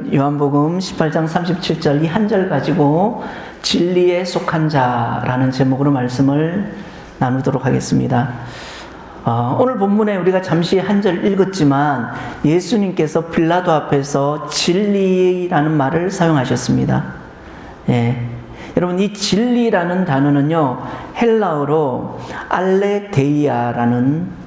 오늘은 요한복음 18장 37절 이 한 절 가지고 진리에 속한 자라는 제목으로 말씀을 나누도록 하겠습니다. 오늘 본문에 우리가 잠시 한 절 읽었지만 예수님께서 빌라도 앞에서 진리라는 말을 사용하셨습니다. 여러분, 이 진리라는 단어는요, 헬라어로 알레데이아라는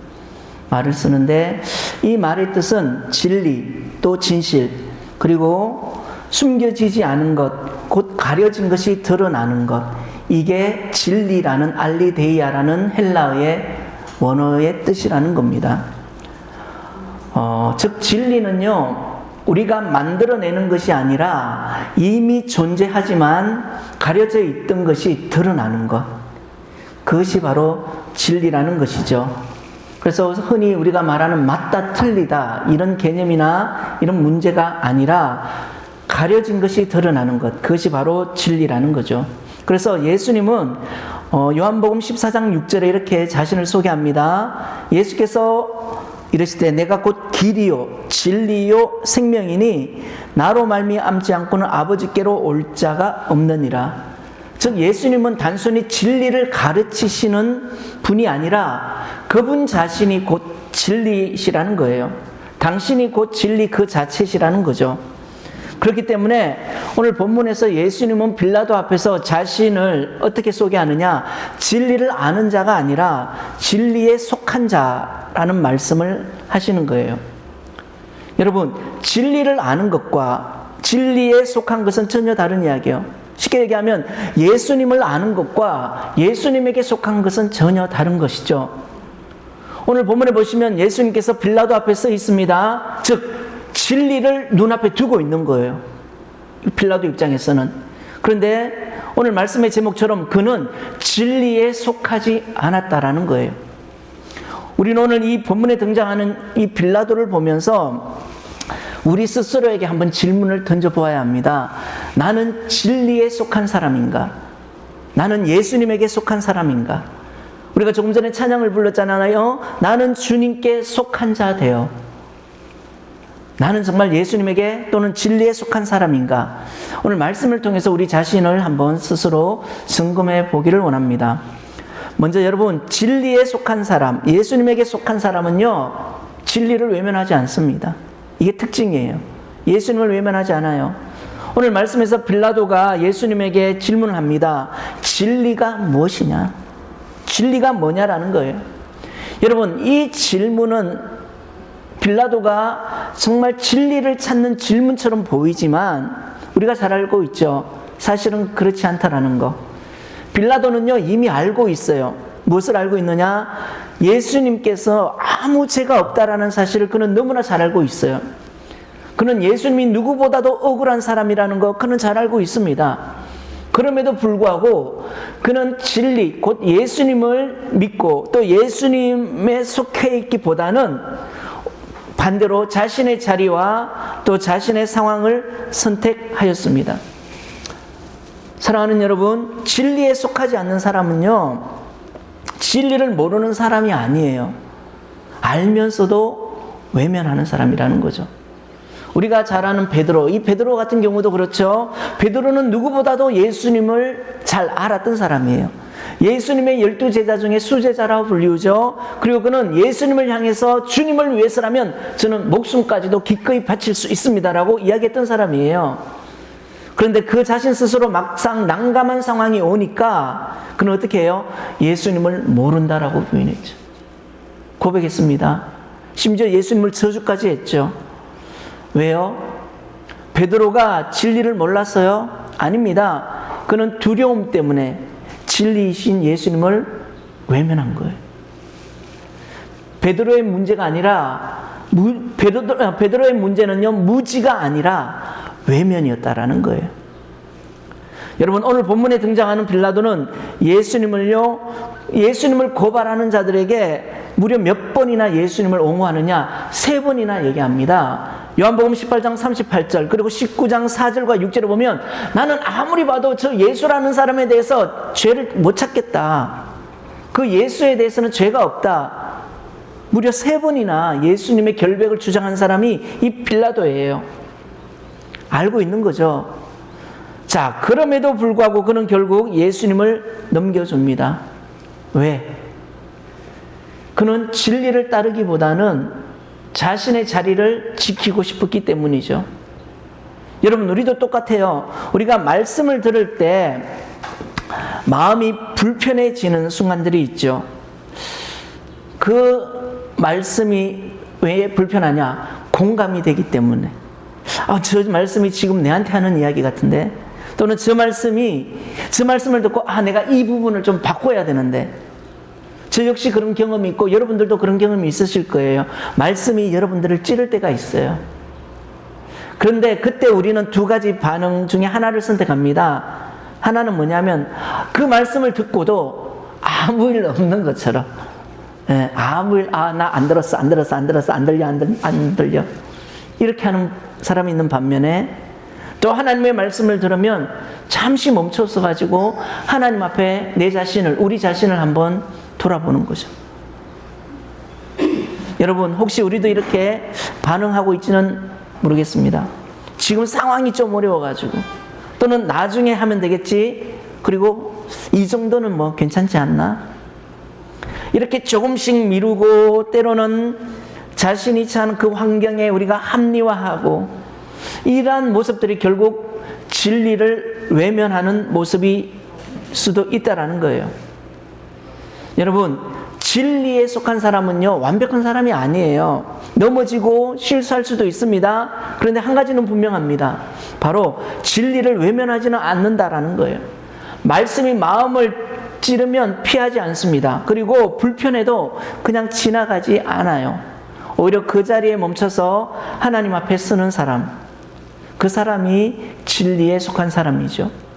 말을 쓰는데, 이 말의 뜻은 진리, 또 진실, 그리고 숨겨지지 않은 것, 곧 가려진 것이 드러나는 것, 이게 진리라는 알레데이아라는 헬라어의 원어의 뜻이라는 겁니다. 즉 진리는요, 우리가 만들어내는 것이 아니라 이미 존재하지만 가려져 있던 것이 드러나는 것, 그것이 바로 진리라는 것이죠. 그래서 흔히 우리가 말하는 맞다 틀리다 이런 개념이나 이런 문제가 아니라 가려진 것이 드러나는 것, 그것이 바로 진리라는 거죠. 그래서 예수님은 요한복음 14장 6절에 이렇게 자신을 소개합니다. 예수께서 이르시되 내가 곧 길이요 진리요 생명이니 나로 말미암지 않고는 아버지께로 올 자가 없느니라. 즉 예수님은 단순히 진리를 가르치시는 분이 아니라 그분 자신이 곧 진리시라는 거예요. 당신이 곧 진리 그 자체시라는 거죠. 그렇기 때문에 오늘 본문에서 예수님은 빌라도 앞에서 자신을 어떻게 소개하느냐, 진리를 아는 자가 아니라 진리에 속한 자라는 말씀을 하시는 거예요. 여러분, 진리를 아는 것과 진리에 속한 것은 전혀 다른 이야기예요. 쉽게 얘기하면 예수님을 아는 것과 예수님에게 속한 것은 전혀 다른 것이죠. 오늘 본문에 보시면 예수님께서 빌라도 앞에 서 있습니다. 즉 진리를 눈앞에 두고 있는 거예요, 빌라도 입장에서는. 그런데 오늘 말씀의 제목처럼 그는 진리에 속하지 않았다라는 거예요. 우리는 오늘 이 본문에 등장하는 이 빌라도를 보면서 우리 스스로에게 한번 질문을 던져보아야 합니다. 나는 진리에 속한 사람인가? 나는 예수님에게 속한 사람인가? 우리가 조금 전에 찬양을 불렀잖아요. 나는 주님께 속한 자 되어. 나는 정말 예수님에게 또는 진리에 속한 사람인가? 오늘 말씀을 통해서 우리 자신을 한번 스스로 점검해 보기를 원합니다. 먼저 여러분, 진리에 속한 사람, 예수님에게 속한 사람은요, 진리를 외면하지 않습니다. 이게 특징이에요. 예수님을 외면하지 않아요. 오늘 말씀에서 빌라도가 예수님에게 질문을 합니다. 진리가 무엇이냐? 진리가 뭐냐라는 거예요. 여러분, 이 질문은 빌라도가 정말 진리를 찾는 질문처럼 보이지만 우리가 잘 알고 있죠. 사실은 그렇지 않다라는 거. 빌라도는요, 이미 알고 있어요. 무엇을 알고 있느냐? 예수님께서 아무 죄가 없다라는 사실을 그는 너무나 잘 알고 있어요. 그는 예수님이 누구보다도 억울한 사람이라는 거 그는 잘 알고 있습니다. 그럼에도 불구하고 그는 진리, 곧 예수님을 믿고 또 예수님에 속해 있기보다는 반대로 자신의 자리와 또 자신의 상황을 선택하였습니다. 사랑하는 여러분, 진리에 속하지 않는 사람은요, 진리를 모르는 사람이 아니에요. 알면서도 외면하는 사람이라는 거죠. 우리가 잘 아는 베드로, 이 베드로 같은 경우도 그렇죠. 베드로는 누구보다도 예수님을 잘 알았던 사람이에요. 예수님의 12제자 중에 수제자라고 불리우죠. 그리고 그는 예수님을 향해서 주님을 위해서라면 저는 목숨까지도 기꺼이 바칠 수 있습니다라고 이야기했던 사람이에요. 그런데 그 자신 스스로 막상 난감한 상황이 오니까 그는 어떻게 해요? 예수님을 모른다라고 부인했죠. 고백했습니다. 심지어 예수님을 저주까지 했죠. 왜요? 베드로가 진리를 몰랐어요? 아닙니다. 그는 두려움 때문에 진리이신 예수님을 외면한 거예요. 베드로의 문제가 아니라 베드로의 문제는요, 무지가 아니라 외면이었다라는 거예요. 여러분, 오늘 본문에 등장하는 빌라도는 예수님을 고발하는 자들에게 무려 몇 번이나 예수님을 옹호하느냐? 3번이나 얘기합니다. 요한복음 18장 38절 그리고 19장 4절과 6절을 보면 나는 아무리 봐도 저 예수라는 사람에 대해서 죄를 못 찾겠다. 그 예수에 대해서는 죄가 없다. 무려 3번이나 예수님의 결백을 주장한 사람이 이 빌라도예요. 알고 있는 거죠. 자, 그럼에도 불구하고 그는 결국 예수님을 넘겨줍니다. 왜? 그는 진리를 따르기보다는 자신의 자리를 지키고 싶었기 때문이죠. 여러분, 우리도 똑같아요. 우리가 말씀을 들을 때 마음이 불편해지는 순간들이 있죠. 그 말씀이 왜 불편하냐? 공감이 되기 때문에. 저 말씀이 지금 내한테 하는 이야기 같은데, 또는 저 말씀을 듣고 내가 이 부분을 좀 바꿔야 되는데, 저 역시 그런 경험이 있고 여러분들도 그런 경험이 있으실 거예요. 말씀이 여러분들을 찌를 때가 있어요. 그런데 그때 우리는 두 가지 반응 중에 하나를 선택합니다. 하나는 뭐냐면 그 말씀을 듣고도 아무 일 없는 것처럼, 아무 일, 나 안 들었어, 안 들려 이렇게 하는 사람이 있는 반면에, 또 하나님의 말씀을 들으면 잠시 멈춰서 가지고 하나님 앞에 우리 자신을 한번 돌아보는 거죠. 여러분, 혹시 우리도 이렇게 반응하고 있지는 모르겠습니다. 지금 상황이 좀 어려워가지고, 또는 나중에 하면 되겠지, 그리고 이 정도는 뭐 괜찮지 않나, 이렇게 조금씩 미루고, 때로는 자신이 처한 그 환경에 우리가 합리화하고, 이러한 모습들이 결국 진리를 외면하는 모습일 수도 있다라는 거예요. 여러분, 진리에 속한 사람은요, 완벽한 사람이 아니에요. 넘어지고 실수할 수도 있습니다. 그런데 한 가지는 분명합니다. 바로 진리를 외면하지는 않는다라는 거예요. 말씀이 마음을 찌르면 피하지 않습니다. 그리고 불편해도 그냥 지나가지 않아요. 오히려 그 자리에 멈춰서 하나님 앞에 서는 사람, 그 사람이 진리에 속한 사람이죠.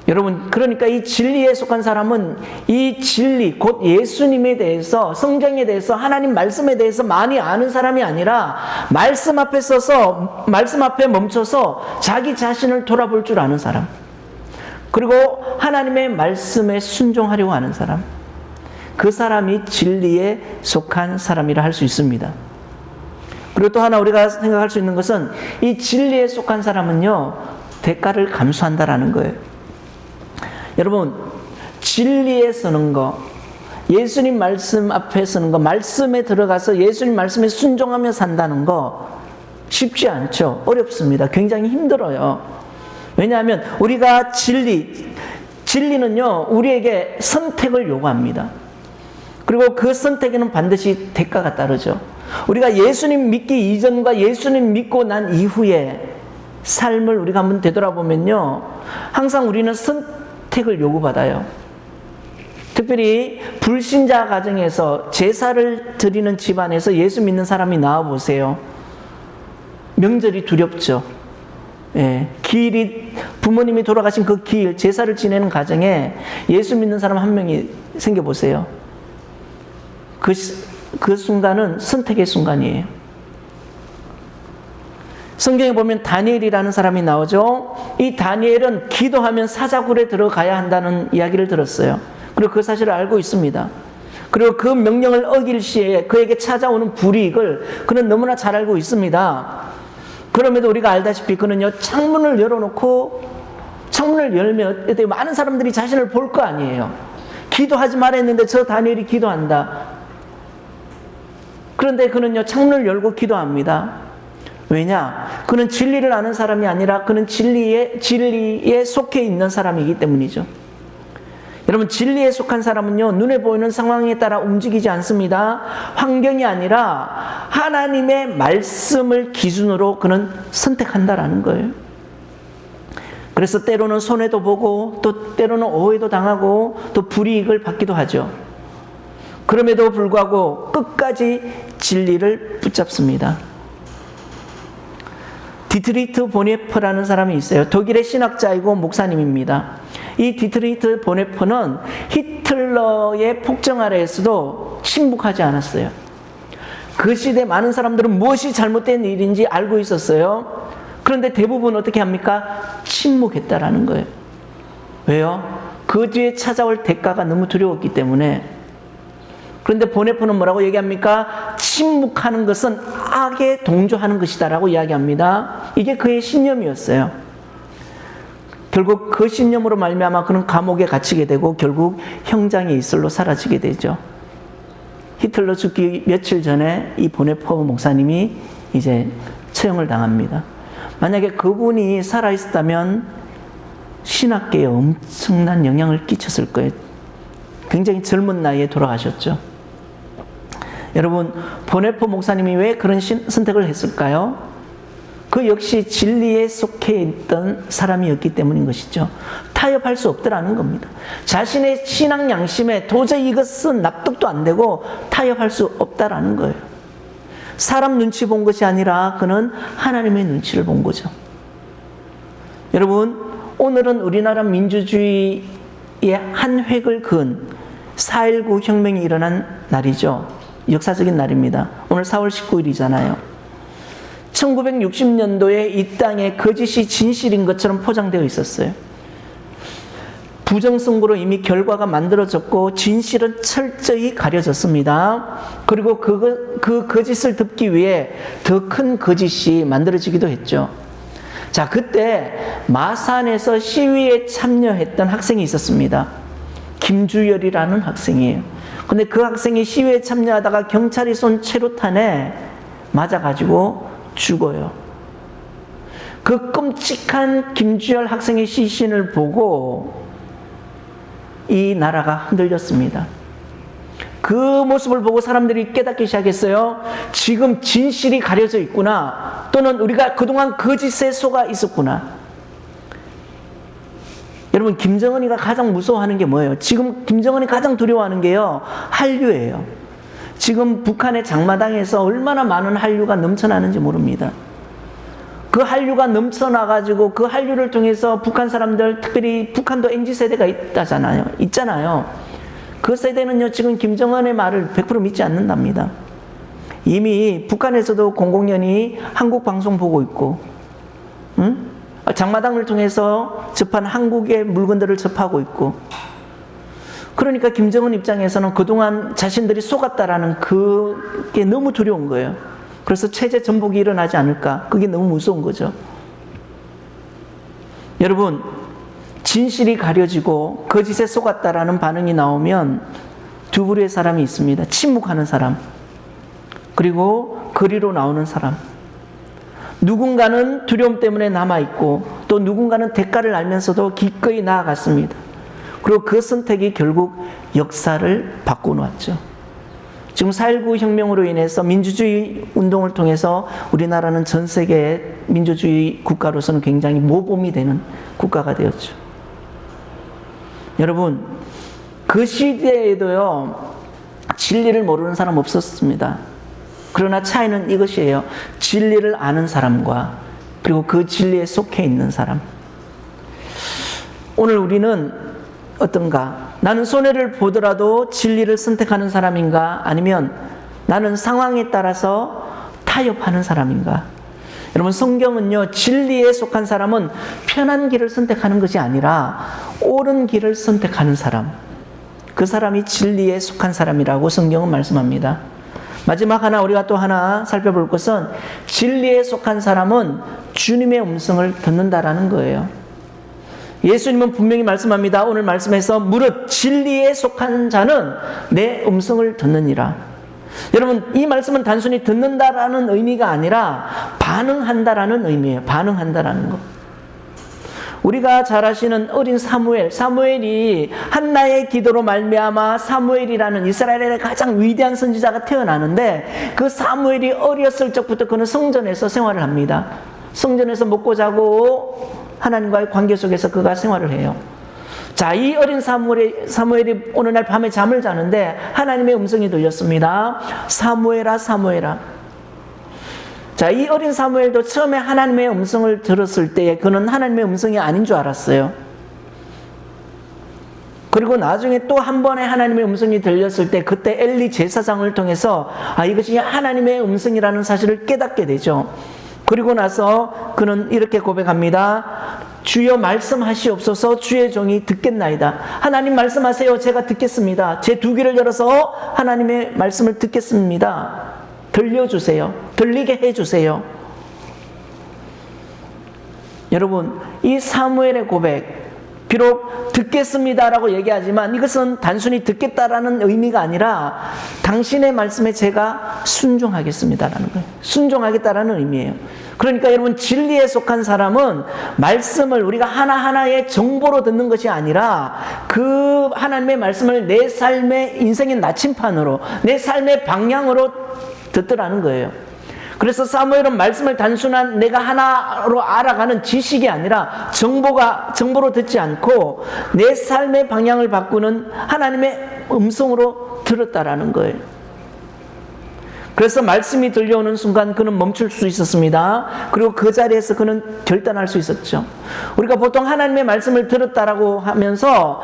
여러분, 그러니까 이 진리에 속한 사람은 이 진리, 곧 예수님에 대해서, 성경에 대해서, 하나님 말씀에 대해서 많이 아는 사람이 아니라 말씀 앞에 서서, 말씀 앞에 멈춰서 자기 자신을 돌아볼 줄 아는 사람, 그리고 하나님의 말씀에 순종하려고 하는 사람, 그 사람이 진리에 속한 사람이라 할 수 있습니다. 그리고 또 하나 우리가 생각할 수 있는 것은, 이 진리에 속한 사람은요, 대가를 감수한다라는 거예요. 여러분, 진리에 서는 거, 예수님 말씀 앞에 서는 거, 말씀에 들어가서 예수님 말씀에 순종하며 산다는 거 쉽지 않죠. 어렵습니다. 굉장히 힘들어요. 왜냐하면 우리가 진리는요, 우리에게 선택을 요구합니다. 그리고 그 선택에는 반드시 대가가 따르죠. 우리가 예수님 믿기 이전과 예수님 믿고 난 이후에 삶을 우리가 한번 되돌아보면요, 항상 우리는 선택을 요구받아요. 특별히 불신자 가정에서 제사를 드리는 집안에서 예수 믿는 사람이 나와보세요. 명절이 두렵죠. 부모님이 돌아가신 그 길, 제사를 지내는 가정에 예수 믿는 사람 한 명이 생겨보세요. 그 순간은 선택의 순간이에요. 성경에 보면 다니엘이라는 사람이 나오죠. 이 다니엘은 기도하면 사자굴에 들어가야 한다는 이야기를 들었어요. 그리고 그 사실을 알고 있습니다. 그리고 그 명령을 어길 시에 그에게 찾아오는 불이익을 그는 너무나 잘 알고 있습니다. 그럼에도 우리가 알다시피 그는요, 창문을 열어놓고, 창문을 열면 많은 사람들이 자신을 볼 거 아니에요. 기도하지 말아 했는데 저 다니엘이 기도한다. 그런데 그는요, 창문을 열고 기도합니다. 왜냐? 그는 진리를 아는 사람이 아니라 그는 진리에 속해 있는 사람이기 때문이죠. 여러분, 진리에 속한 사람은요, 눈에 보이는 상황에 따라 움직이지 않습니다. 환경이 아니라 하나님의 말씀을 기준으로 그는 선택한다라는 거예요. 그래서 때로는 손해도 보고, 또 때로는 오해도 당하고, 또 불이익을 받기도 하죠. 그럼에도 불구하고 끝까지 진리를 붙잡습니다. 디트리트 보네퍼라는 사람이 있어요. 독일의 신학자이고 목사님입니다. 이 디트리트 보네퍼는 히틀러의 폭정 아래에서도 침묵하지 않았어요. 그 시대 많은 사람들은 무엇이 잘못된 일인지 알고 있었어요. 그런데 대부분 어떻게 합니까? 침묵했다라는 거예요. 왜요? 그 뒤에 찾아올 대가가 너무 두려웠기 때문에. 그런데 보네포는 뭐라고 얘기합니까? 침묵하는 것은 악에 동조하는 것이다라고 이야기합니다. 이게 그의 신념이었어요. 결국 그 신념으로 말미암아 그는 감옥에 갇히게 되고 결국 형장의 이슬로 사라지게 되죠. 히틀러 죽기 며칠 전에 이 보네포 목사님이 이제 처형을 당합니다. 만약에 그분이 살아있었다면 신학계에 엄청난 영향을 끼쳤을 거예요. 굉장히 젊은 나이에 돌아가셨죠. 여러분, 보네포 목사님이 왜 그런 선택을 했을까요? 그 역시 진리에 속해 있던 사람이었기 때문인 것이죠. 타협할 수 없더라는 겁니다. 자신의 신앙 양심에 도저히 이것은 납득도 안 되고 타협할 수 없다라는 거예요. 사람 눈치 본 것이 아니라 그는 하나님의 눈치를 본 거죠. 여러분, 오늘은 우리나라 민주주의의 한 획을 그은 4.19 혁명이 일어난 날이죠. 역사적인 날입니다. 오늘 4월 19일이잖아요. 1960년도에 이 땅에 거짓이 진실인 것처럼 포장되어 있었어요. 부정선거로 이미 결과가 만들어졌고 진실은 철저히 가려졌습니다. 그리고 그 거짓을 덮기 위해 더 큰 거짓이 만들어지기도 했죠. 자, 그때 마산에서 시위에 참여했던 학생이 있었습니다. 김주열이라는 학생이에요. 근데 그 학생이 시위에 참여하다가 경찰이 쏜 최루탄에 맞아가지고 죽어요. 그 끔찍한 김주열 학생의 시신을 보고 이 나라가 흔들렸습니다. 그 모습을 보고 사람들이 깨닫기 시작했어요. 지금 진실이 가려져 있구나. 또는 우리가 그동안 거짓에 속아 있었구나. 여러분, 김정은이가 가장 무서워하는 게 뭐예요? 지금 김정은이 가장 두려워하는 게요, 한류예요. 지금 북한의 장마당에서 얼마나 많은 한류가 넘쳐나는지 모릅니다. 그 한류가 넘쳐나가지고 그 한류를 통해서 북한 사람들, 특별히 북한도 MZ세대가 있잖아요. 그 세대는요, 지금 김정은의 말을 100% 믿지 않는답니다. 이미 북한에서도 공공연히 한국 방송 보고 있고, 장마당을 통해서 접한 한국의 물건들을 접하고 있고, 그러니까 김정은 입장에서는 그동안 자신들이 속았다라는 그게 너무 두려운 거예요. 그래서 체제 전복이 일어나지 않을까? 그게 너무 무서운 거죠. 여러분, 진실이 가려지고 거짓에 속았다라는 반응이 나오면 두 부류의 사람이 있습니다. 침묵하는 사람, 그리고 거리로 나오는 사람. 누군가는 두려움 때문에 남아있고 또 누군가는 대가를 알면서도 기꺼이 나아갔습니다. 그리고 그 선택이 결국 역사를 바꿔놓았죠. 지금 4.19 혁명으로 인해서 민주주의 운동을 통해서 우리나라는 전 세계의 민주주의 국가로서는 굉장히 모범이 되는 국가가 되었죠. 여러분, 그 시대에도요, 진리를 모르는 사람 없었습니다. 그러나 차이는 이것이에요. 진리를 아는 사람과 그리고 그 진리에 속해 있는 사람. 오늘 우리는 어떤가? 나는 손해를 보더라도 진리를 선택하는 사람인가? 아니면 나는 상황에 따라서 타협하는 사람인가? 여러분, 성경은요, 진리에 속한 사람은 편한 길을 선택하는 것이 아니라 옳은 길을 선택하는 사람, 그 사람이 진리에 속한 사람이라고 성경은 말씀합니다. 마지막 우리가 또 하나 살펴볼 것은 진리에 속한 사람은 주님의 음성을 듣는다라는 거예요. 예수님은 분명히 말씀합니다. 오늘 말씀에서 무릇 진리에 속한 자는 내 음성을 듣느니라. 여러분, 이 말씀은 단순히 듣는다라는 의미가 아니라 반응한다라는 의미예요. 반응한다라는 것. 우리가 잘 아시는 어린 사무엘이 한나의 기도로 말미암아 사무엘이라는 이스라엘의 가장 위대한 선지자가 태어나는데, 그 사무엘이 어렸을 적부터 그는 성전에서 생활을 합니다. 성전에서 먹고 자고 하나님과의 관계 속에서 그가 생활을 해요. 자, 이 어린 사무엘이 어느 날 밤에 잠을 자는데 하나님의 음성이 들렸습니다. 사무엘아, 사무엘아. 자, 이 어린 사무엘도 처음에 하나님의 음성을 들었을 때에 그는 하나님의 음성이 아닌 줄 알았어요. 그리고 나중에 또 한 번의 하나님의 음성이 들렸을 때 그때 엘리 제사장을 통해서 이것이 하나님의 음성이라는 사실을 깨닫게 되죠. 그리고 나서 그는 이렇게 고백합니다. 주여 말씀하시옵소서. 주의 종이 듣겠나이다. 하나님 말씀하세요. 제가 듣겠습니다. 제 두 귀를 열어서 하나님의 말씀을 듣겠습니다. 들려주세요. 들리게 해주세요. 여러분, 이 사무엘의 고백, 비록 듣겠습니다라고 얘기하지만 이것은 단순히 듣겠다라는 의미가 아니라 당신의 말씀에 제가 순종하겠습니다라는 거예요. 순종하겠다라는 의미예요. 그러니까 여러분, 진리에 속한 사람은 말씀을 우리가 하나하나의 정보로 듣는 것이 아니라 그 하나님의 말씀을 내 삶의 인생의 나침판으로, 내 삶의 방향으로 듣더라는 거예요. 그래서 사무엘은 말씀을 단순한 내가 하나로 알아가는 지식이 아니라 정보로 듣지 않고 내 삶의 방향을 바꾸는 하나님의 음성으로 들었다라는 거예요. 그래서 말씀이 들려오는 순간 그는 멈출 수 있었습니다. 그리고 그 자리에서 그는 결단할 수 있었죠. 우리가 보통 하나님의 말씀을 들었다라고 하면서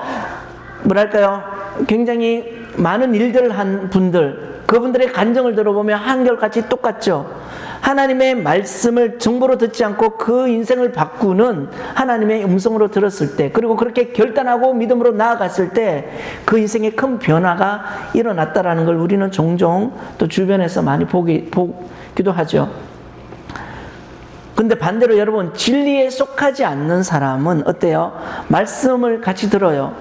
뭐랄까요, 굉장히 많은 일들을 한 분들, 그분들의 간증을 들어보면 한결같이 똑같죠. 하나님의 말씀을 정보로 듣지 않고 그 인생을 바꾸는 하나님의 음성으로 들었을 때, 그리고 그렇게 결단하고 믿음으로 나아갔을 때 그 인생에 큰 변화가 일어났다라는 걸 우리는 종종 또 주변에서 많이 보기도 하죠. 근데 반대로 여러분, 진리에 속하지 않는 사람은 어때요? 말씀을 같이 들어요.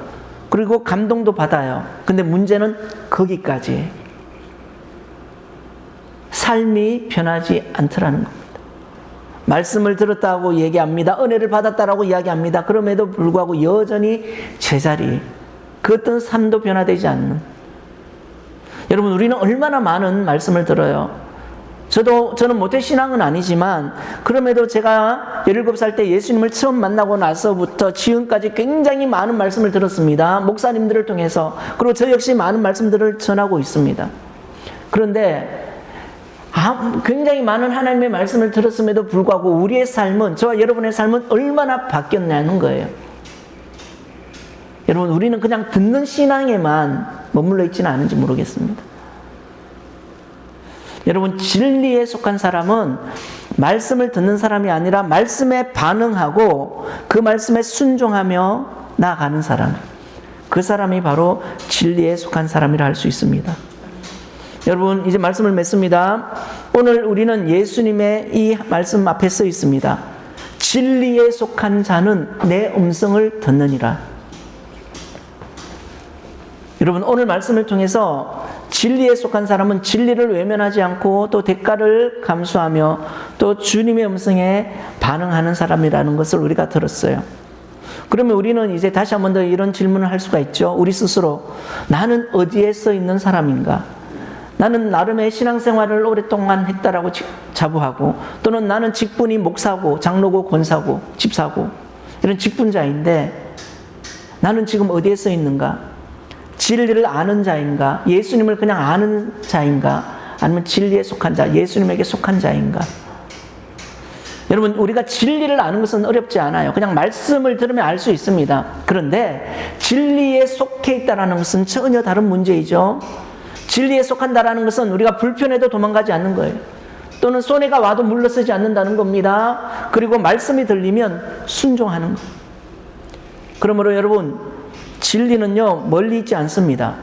그리고 감동도 받아요. 근데 문제는 거기까지. 삶이 변하지 않더라는 겁니다. 말씀을 들었다고 얘기합니다. 은혜를 받았다라고 이야기합니다. 그럼에도 불구하고 여전히 제자리, 그 어떤 삶도 변화되지 않는. 여러분, 우리는 얼마나 많은 말씀을 들어요. 저는 모태신앙은 아니지만 그럼에도 제가 17살 때 예수님을 처음 만나고 나서부터 지금까지 굉장히 많은 말씀을 들었습니다. 목사님들을 통해서. 그리고 저 역시 많은 말씀들을 전하고 있습니다. 그런데 굉장히 많은 하나님의 말씀을 들었음에도 불구하고 우리의 삶은, 저와 여러분의 삶은 얼마나 바뀌었냐는 거예요. 여러분, 우리는 그냥 듣는 신앙에만 머물러 있지는 않은지 모르겠습니다. 여러분, 진리에 속한 사람은 말씀을 듣는 사람이 아니라 말씀에 반응하고 그 말씀에 순종하며 나아가는 사람, 그 사람이 바로 진리에 속한 사람이라 할 수 있습니다. 여러분, 이제 말씀을 맺습니다. 오늘 우리는 예수님의 이 말씀 앞에 써 있습니다. 진리에 속한 자는 내 음성을 듣느니라. 여러분, 오늘 말씀을 통해서 진리에 속한 사람은 진리를 외면하지 않고 또 대가를 감수하며 또 주님의 음성에 반응하는 사람이라는 것을 우리가 들었어요. 그러면 우리는 이제 다시 한 번 더 이런 질문을 할 수가 있죠. 우리 스스로, 나는 어디에 써 있는 사람인가? 나는 나름의 신앙생활을 오랫동안 했다라고 자부하고, 또는 나는 직분이 목사고 장로고 권사고 집사고 이런 직분자인데 나는 지금 어디에 써 있는가? 진리를 아는 자인가? 예수님을 그냥 아는 자인가? 아니면 진리에 속한 자, 예수님에게 속한 자인가? 여러분, 우리가 진리를 아는 것은 어렵지 않아요. 그냥 말씀을 들으면 알 수 있습니다. 그런데 진리에 속해 있다는 것은 전혀 다른 문제이죠. 진리에 속한다라는 것은 우리가 불편해도 도망가지 않는 거예요. 또는 손해가 와도 물러서지 않는다는 겁니다. 그리고 말씀이 들리면 순종하는 거예요. 그러므로 여러분, 진리는요, 멀리 있지 않습니다.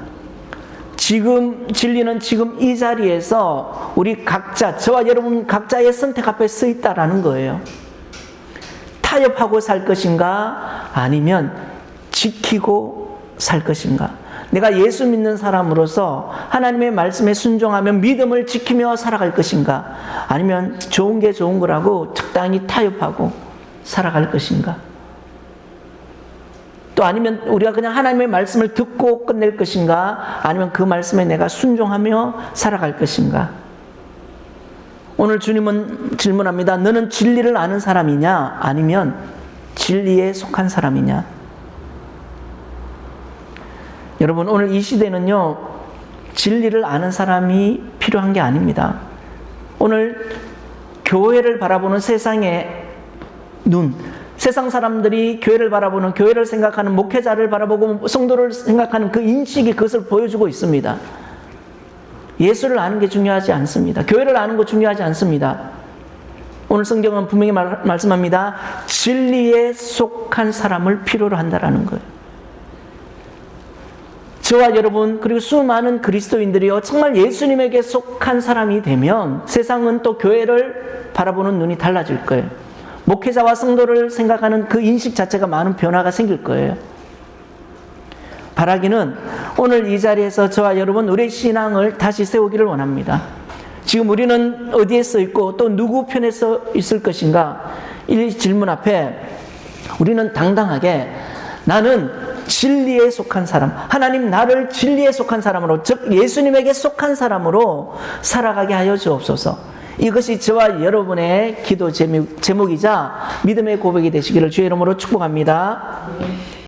진리는 지금 이 자리에서 우리 각자, 저와 여러분 각자의 선택 앞에 서 있다라는 거예요. 타협하고 살 것인가? 아니면 지키고 살 것인가? 내가 예수 믿는 사람으로서 하나님의 말씀에 순종하며 믿음을 지키며 살아갈 것인가? 아니면 좋은 게 좋은 거라고 적당히 타협하고 살아갈 것인가? 또 아니면 우리가 그냥 하나님의 말씀을 듣고 끝낼 것인가? 아니면 그 말씀에 내가 순종하며 살아갈 것인가? 오늘 주님은 질문합니다. 너는 진리를 아는 사람이냐? 아니면 진리에 속한 사람이냐? 여러분, 오늘 이 시대는요, 진리를 아는 사람이 필요한 게 아닙니다. 오늘 교회를 바라보는 세상의 눈, 세상 사람들이 교회를 바라보는, 교회를 생각하는, 목회자를 바라보고 성도를 생각하는 그 인식이 그것을 보여주고 있습니다. 예수를 아는 게 중요하지 않습니다. 교회를 아는 거 중요하지 않습니다. 오늘 성경은 분명히 말씀합니다. 진리에 속한 사람을 필요로 한다라는 거예요. 저와 여러분 그리고 수많은 그리스도인들이요 정말 예수님에게 속한 사람이 되면 세상은 또 교회를 바라보는 눈이 달라질 거예요. 목회자와 성도를 생각하는 그 인식 자체가 많은 변화가 생길 거예요. 바라기는 오늘 이 자리에서 저와 여러분 우리의 신앙을 다시 세우기를 원합니다. 지금 우리는 어디에 서 있고 또 누구 편에 서 있을 것인가? 이 질문 앞에 우리는 당당하게 나는 진리에 속한 사람, 하나님 나를 진리에 속한 사람으로, 즉 예수님에게 속한 사람으로 살아가게 하여 주옵소서. 이것이 저와 여러분의 기도 제목이자 믿음의 고백이 되시기를 주의 이름으로 축복합니다.